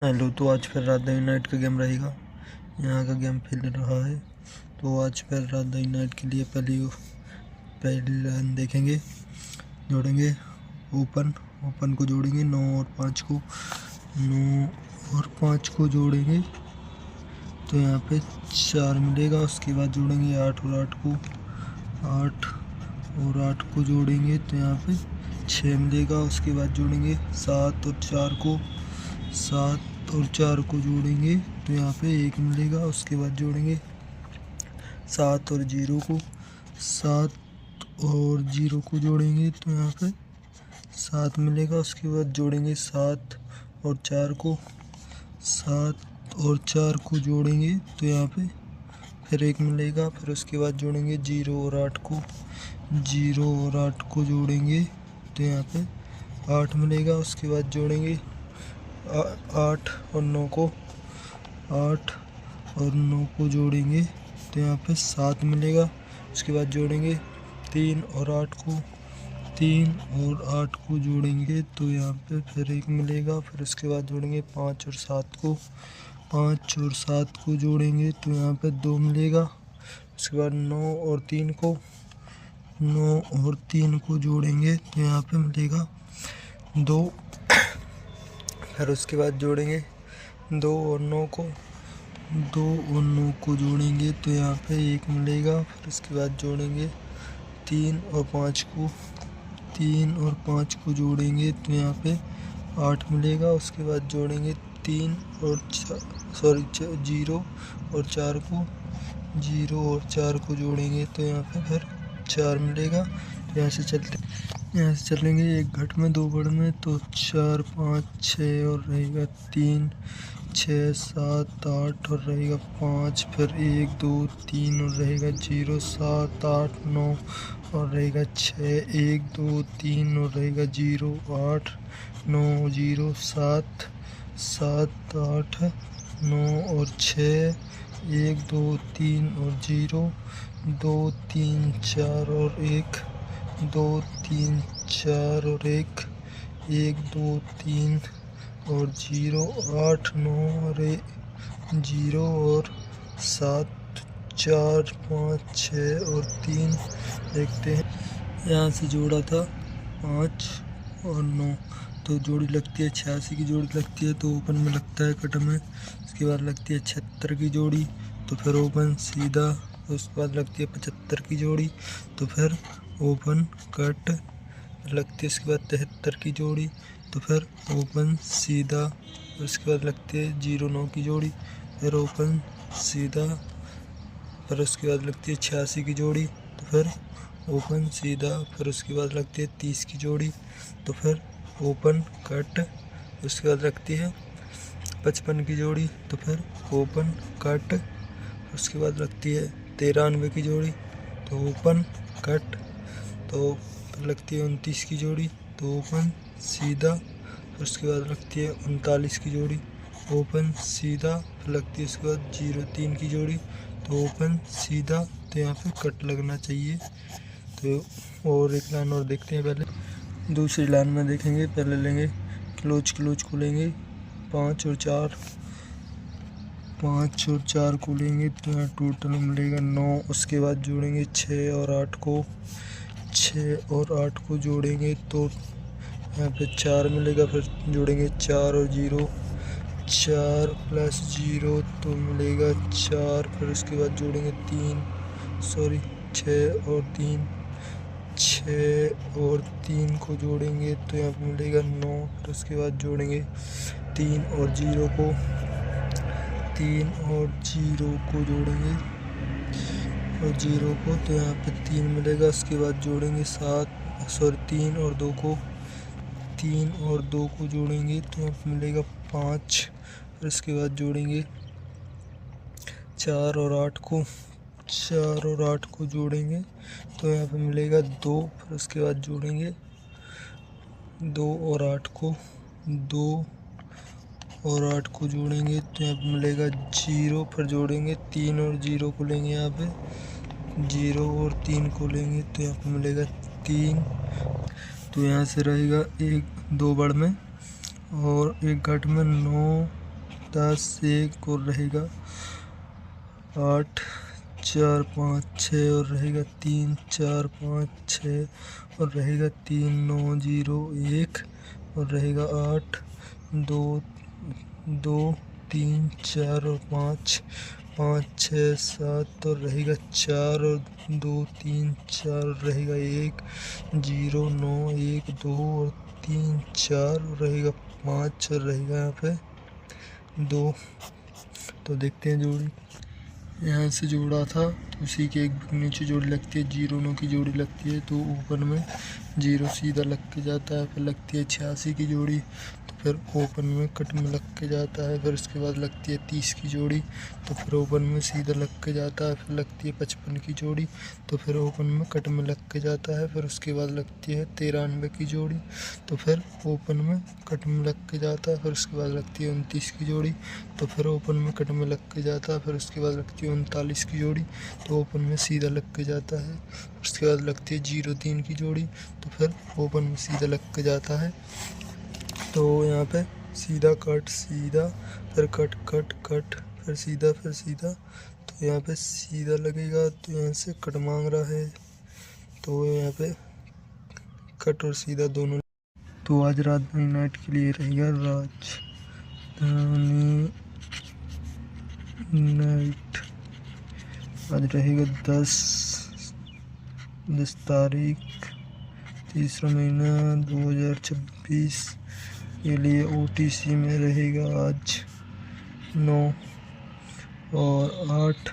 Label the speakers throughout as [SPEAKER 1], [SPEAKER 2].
[SPEAKER 1] Hello. तो आज फिर रात डे नाइट का गेम रहेगा। यहाँ का गेम खेल रहा है। तो आज फिर रात डे नाइट के लिए पहली लाइन देखेंगे। जोड़ेंगे ओपन को जोड़ेंगे 9 और 5 को जोड़ेंगे तो यहाँ पे 4 मिलेगा। उसके बाद जोड़ेंगे 8 और 8 को जोड़ेंगे तो यहाँ पे 6 मिलेगा। उसके बाद जोड़ेंगे 7 और 4 को जोड़ेंगे तो यहाँ पे 1 मिलेगा। उसके बाद जोड़ेंगे 7 और 0 को जोड़ेंगे तो यहाँ पे 7 मिलेगा। उसके बाद जोड़ेंगे 7 और 4 को जोड़ेंगे तो यहाँ पे फिर 1 मिलेगा। फिर उसके बाद जोड़ेंगे 0 और 8 को जोड़ेंगे तो यहाँ पे 8 मिलेगा। उसके बाद जोड़ेंगे 8 और 9 जोड़ेंगे तो यहाँ पे 7 मिलेगा। उसके बाद जोड़ेंगे 3 और 8 को जोड़ेंगे तो यहाँ पे फिर 1 मिलेगा। फिर उसके बाद जोड़ेंगे 5 और 7 को जोड़ेंगे तो यहाँ पे 2 मिलेगा। उसके बाद 9 और 3 को जोड़ेंगे तो यहाँ पे मिलेगा 2। फिर उसके बाद जोड़ेंगे 2 और 9 को जोड़ेंगे तो यहाँ पे 1 मिलेगा। फिर उसके बाद जोड़ेंगे 3 और 5 को जोड़ेंगे तो यहाँ पे 8 मिलेगा। उसके बाद जोड़ेंगे 0 और 4 को जोड़ेंगे तो यहाँ पे फिर 4 मिलेगा। यहाँ से चलेंगे एक घट में 2 बढ़ में तो 4 5 6 और रहेगा 3 6 7 8 और रहेगा 5। फिर 1 2 3 और रहेगा 0 7 8 9 और रहेगा 6 1 2 3 और रहेगा 0 8 9 0 7 7 8 9 और 6 1 2 3 और 0 2 3 4 और 1 2 3 4 और 1 1 2 3 और 0 8 9 और 0 और 7 4 5 6 और 3 देखते हैं। यहाँ से जोड़ा था 5 और 9 तो जोड़ी लगती है 86 की जोड़ी लगती है तो ओपन में लगता है कट में। उसके बाद लगती है 76 की जोड़ी तो फिर ओपन सीधा। उसके बाद लगती है 75 की जोड़ी तो फिर ओपन कट लगती है। उसके बाद 73 की जोड़ी तो फिर ओपन सीधा। उसके बाद लगती है 09 की जोड़ी फिर ओपन सीधा। फिर उसके बाद लगती है 86 की जोड़ी तो फिर ओपन सीधा। फिर उसके बाद लगती है 30 की जोड़ी तो फिर ओपन कट। उसके बाद लगती है 55 की जोड़ी तो फिर ओपन कट। उसके बाद लगती है 93 की जोड़ी तो ओपन कट। तो फिर लगती है 29 की जोड़ी तो ओपन सीधा। उसके बाद लगती है 39 की जोड़ी ओपन सीधा। फिर लगती है उसके बाद 03 की जोड़ी तो ओपन सीधा। तो यहाँ पे कट लगना चाहिए। तो और एक लाइन और देखते हैं। पहले दूसरी लाइन में देखेंगे। पहले लेंगे क्लोज को लेंगे 5 और 4 को लेंगे तो यहाँ टोटल मिलेगा 9। उसके बाद जोड़ेंगे 6 और 8 को जोड़ेंगे तो यहाँ पे 4 मिलेगा। फिर जोड़ेंगे 4 और 0 4 प्लस 0 तो मिलेगा 4। फिर उसके बाद जोड़ेंगे 6 और 3 को जोड़ेंगे तो यहाँ पे मिलेगा 9। फिर उसके बाद जोड़ेंगे 3 और 0 को जोड़ेंगे और 0 को तो यहाँ पे 3 मिलेगा। उसके बाद जोड़ेंगे 3 और 2 को जोड़ेंगे तो यहाँ पे मिलेगा 5। फिर उसके बाद जोड़ेंगे 4 और 8 को जोड़ेंगे तो यहाँ पे मिलेगा 2। फिर उसके बाद जोड़ेंगे 2 और 8 को जोड़ेंगे तो यहाँ पे मिलेगा 0। फिर जोड़ेंगे 3 और 0 को लेंगे। यहाँ पे 0 और 3 को लेंगे तो यहाँ पे मिलेगा 3। तो यहाँ से रहेगा 1 2 बढ़ में और एक घट में 9 10 1 और रहेगा 8 4 5 6 और रहेगा 3 4 5 6 और रहेगा 3 9 0 1 और रहेगा 8 2 2 3 4 और 5 5 6 7 और रहेगा 4 और 2 3 4 और रहेगा 1 0 9 1 2 और 3 4 और रहेगा 5 और रहेगा यहाँ पे 2। तो देखते हैं जोड़ी यहाँ से जोड़ा था तो उसी के एक नीचे जोड़ी लगती है, 0 9 की जोड़ी लगती है तो ओपन में 0 सीधा लग के जाता है। फिर लगती है 86 की जोड़ी तो फिर ओपन में कट में लग के जाता है। फिर उसके बाद लगती है 30 की जोड़ी तो फिर ओपन में सीधा लग के जाता है। फिर लगती है 55 की जोड़ी तो फिर ओपन में कट में लग के जाता है। फिर उसके बाद लगती है 93 की जोड़ी तो फिर ओपन में कट में लग के जाता है। फिर उसके बाद लगती है 29 की जोड़ी तो फिर ओपन में कट में लग के जाता है। फिर उसके बाद लगती है 39 की जोड़ी तो ओपन में सीधा लग के जाता है। उसके बाद लगती है 03 की जोड़ी तो फिर ओपन में सीधा लग के जाता है। तो यहाँ पे सीधा कट सीधा फिर कट कट कट फिर सीधा तो यहाँ पे सीधा लगेगा तो यहाँ से कट मांग रहा है तो यहाँ पे कट और सीधा दोनों। तो आज राजधानी नाइट के लिए रहेगा राजधानी नाइट। आज रहेगा 10 तारीख 3रा महीना 2026 के लिए OTC में रहेगा आज 9 और 8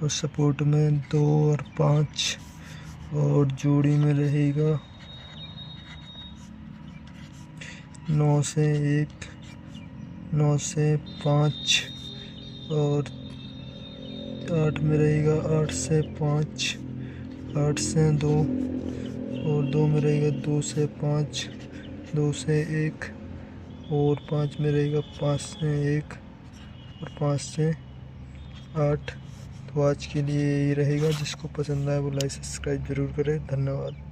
[SPEAKER 1] और सपोर्ट में 2 और 5 और जोड़ी में रहेगा 9 से 1 9 से 5 और 8 में रहेगा 8 से 5 8 से 2 और 2 में रहेगा 2 से 5 2 से 1 और 5 में रहेगा 5 से 1 और 5 से 8। तो आज के लिए यही रहेगा। जिसको पसंद आए वो लाइक सब्सक्राइब जरूर करें। धन्यवाद।